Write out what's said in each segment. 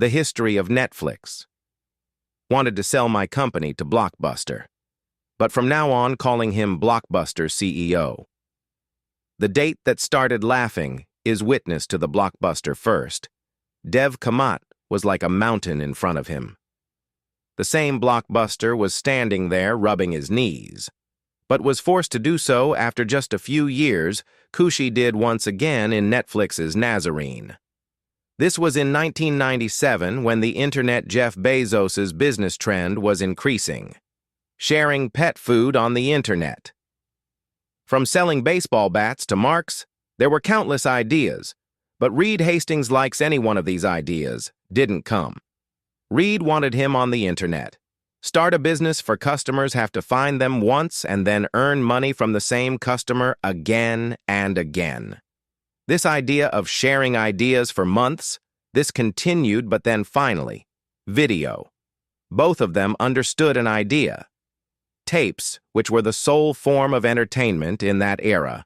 The history of Netflix. Wanted to sell my company to Blockbuster, but from now on calling him Blockbuster CEO. The date that started laughing is witness to the Blockbuster first. Dev Kamat was like a mountain in front of him. The same Blockbuster was standing there rubbing his knees, but was forced to do so after just a few years. Kushi did once again in Netflix's Nazarene. This was in 1997 when the internet Jeff Bezos's business trend was increasing. Sharing pet food on the internet. From selling baseball bats to marks, there were countless ideas, but Reed Hastings likes any one of these ideas, didn't come. Reed wanted him on the internet. Start a business for customers have to find them once and then earn money from the same customer again and again. This idea of sharing ideas for months, this continued, but then finally, video. Both of them understood an idea. Tapes, which were the sole form of entertainment in that era.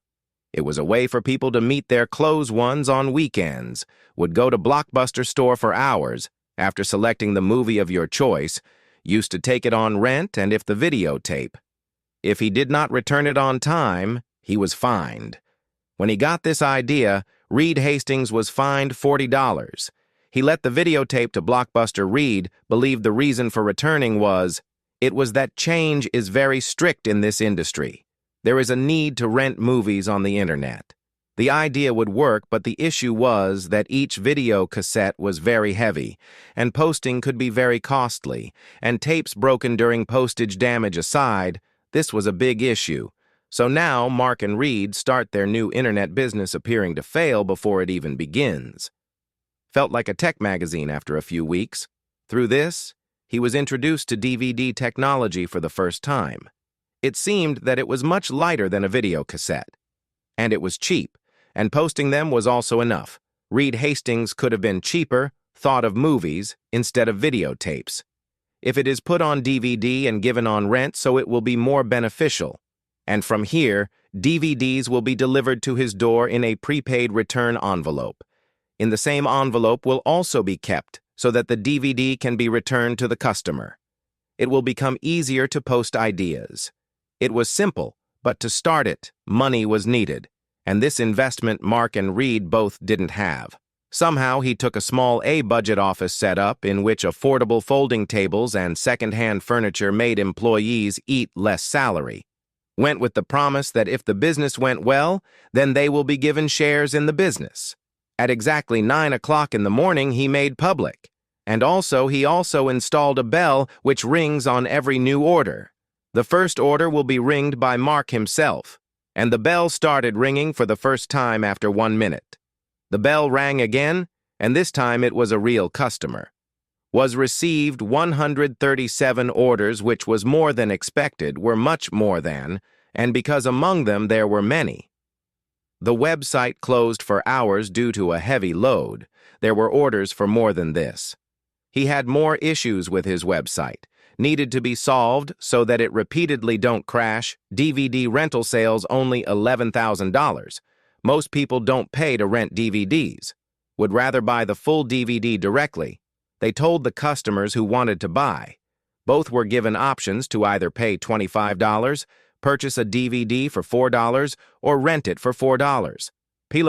It was a way for people to meet their close ones on weekends, would go to Blockbuster store for hours, after selecting the movie of your choice, used to take it on rent and if the videotape. If he did not return it on time, he was fined. When he got this idea, Reed Hastings was fined $40. He let the videotape to Blockbuster. Reed believed the reason for returning was, it was that change is very strict in this industry. There is a need to rent movies on the internet. The idea would work, but the issue was that each video cassette was very heavy, and posting could be very costly, and tapes broken during postage damage aside, this was a big issue. So now Mark and Reed start their new internet business appearing to fail before it even begins. Felt like a tech magazine after a few weeks. Through this, he was introduced to DVD technology for the first time. It seemed that it was much lighter than a video cassette. And it was cheap, and posting them was also enough. Reed Hastings could have been cheaper, thought of movies, instead of videotapes. If it is put on DVD and given on rent, so it will be more beneficial. And from here, DVDs will be delivered to his door in a prepaid return envelope. In the same envelope will also be kept so that the DVD can be returned to the customer. It will become easier to post ideas. It was simple, but to start it, money was needed, and this investment Mark and Reed both didn't have. Somehow he took a small A-budget office setup in which affordable folding tables and second-hand furniture made employees eat less salary. Went with the promise that if the business went well, then they will be given shares in the business. At exactly 9 o'clock in the morning, he made public. And he also installed a bell which rings on every new order. The first order will be ringed by Mark himself, and the bell started ringing for the first time after 1 minute. The bell rang again, and this time it was a real customer. Was received 137 orders, which was more than expected, were much more than, and because among them there were many. The website closed for hours due to a heavy load. There were orders for more than this. He had more issues with his website, needed to be solved so that it repeatedly don't crash. DVD rental sales only $11,000. Most people don't pay to rent DVDs, would rather buy the full DVD directly. They told the customers who wanted to buy. Both were given options to either pay $25, purchase a DVD for $4, or rent it for $4.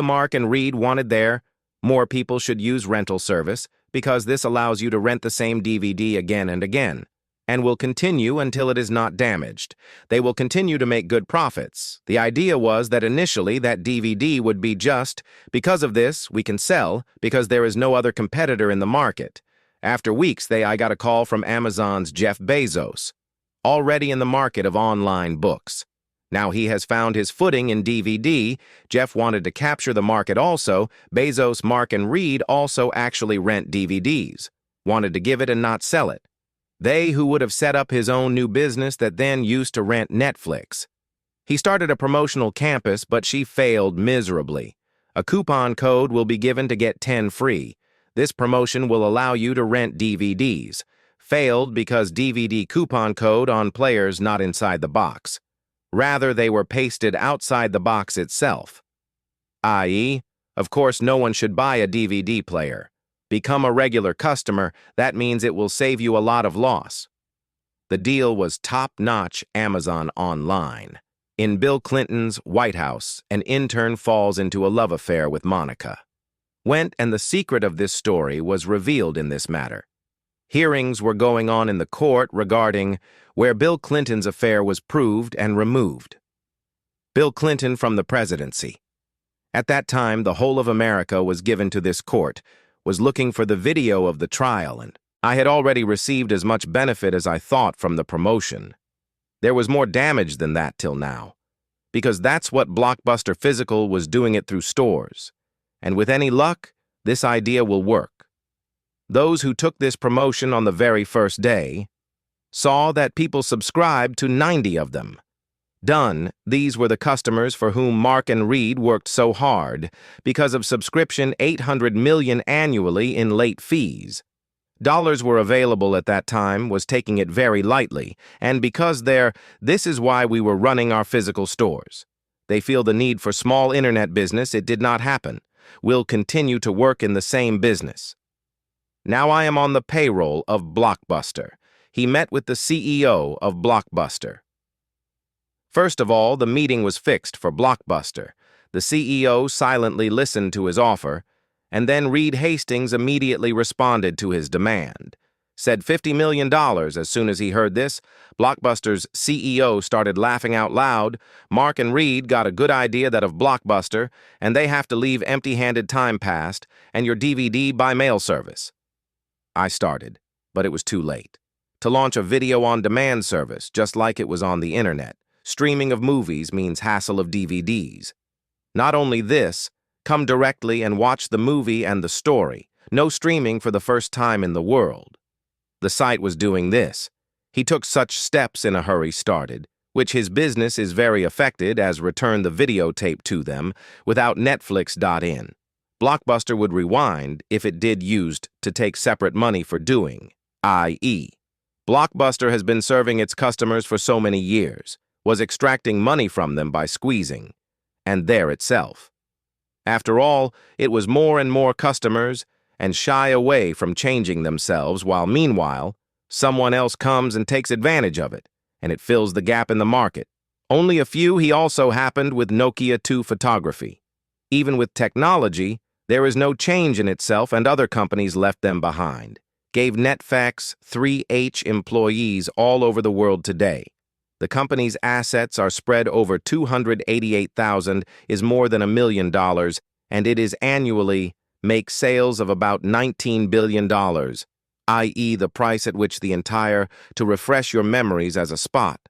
Mark and Reed wanted more people should use rental service because this allows you to rent the same DVD again and again, and will continue until it is not damaged. They will continue to make good profits. The idea was that initially that DVD would be just, because of this, we can sell, because there is no other competitor in the market. After weeks, I got a call from Amazon's Jeff Bezos, already in the market of online books. Now he has found his footing in DVD. Jeff wanted to capture the market also. Bezos, Mark, and Reed also actually rent DVDs, wanted to give it and not sell it. They who would have set up his own new business that then used to rent Netflix. He started a promotional campus, but she failed miserably. A coupon code will be given to get 10 free. This promotion will allow you to rent DVDs. Failed because DVD coupon code on players not inside the box. Rather, they were pasted outside the box itself. I.e., of course, no one should buy a DVD player. Become a regular customer, that means it will save you a lot of loss. The deal was top-notch Amazon Online. In Bill Clinton's White House, an intern falls into a love affair with Monica. And the secret of this story was revealed in this matter. Hearings were going on in the court regarding where Bill Clinton's affair was proved and removed. Bill Clinton from the presidency. At that time, the whole of America was given to this court, was looking for the video of the trial, and I had already received as much benefit as I thought from the promotion. There was more damage than that till now, because that's what Blockbuster Physical was doing it through stores. And with any luck, this idea will work. Those who took this promotion on the very first day saw that people subscribed to 90 of them. Done, these were the customers for whom Mark and Reed worked so hard because of subscription $800 million annually in late fees. Dollars were available at that time, was taking it very lightly, and because this is why we were running our physical stores. They feel the need for small internet business, it did not happen. We'll continue to work in the same business. Now I am on the payroll of Blockbuster. He met with the CEO of Blockbuster. First of all, the meeting was fixed for Blockbuster. The CEO silently listened to his offer, and then Reed Hastings immediately responded to his demand. Said $50 million as soon as he heard this. Blockbuster's CEO started laughing out loud. Mark and Reed got a good idea that of Blockbuster, and they have to leave empty-handed time passed, and your DVD by mail service. I started, but it was too late. To launch a video-on-demand service, just like it was on the internet. Streaming of movies means hassle of DVDs. Not only this, come directly and watch the movie and the story. No streaming for the first time in the world. The site was doing this. He took such steps in a hurry started, which his business is very affected as return the videotape to them without Netflix.in. Blockbuster would rewind if it did used to take separate money for doing, i.e. Blockbuster has been serving its customers for so many years, was extracting money from them by squeezing, and there itself. After all, it was more and more customers and shy away from changing themselves while meanwhile, someone else comes and takes advantage of it, and it fills the gap in the market. Only a few he also happened with Nokia 2 photography. Even with technology, there is no change in itself and other companies left them behind. Gave Netfax 3H employees all over the world today. The company's assets are spread over 288,000 is more than $1 million, and it is annually make sales of about $19 billion, i.e. the price at which the entire to refresh your memories as a spot.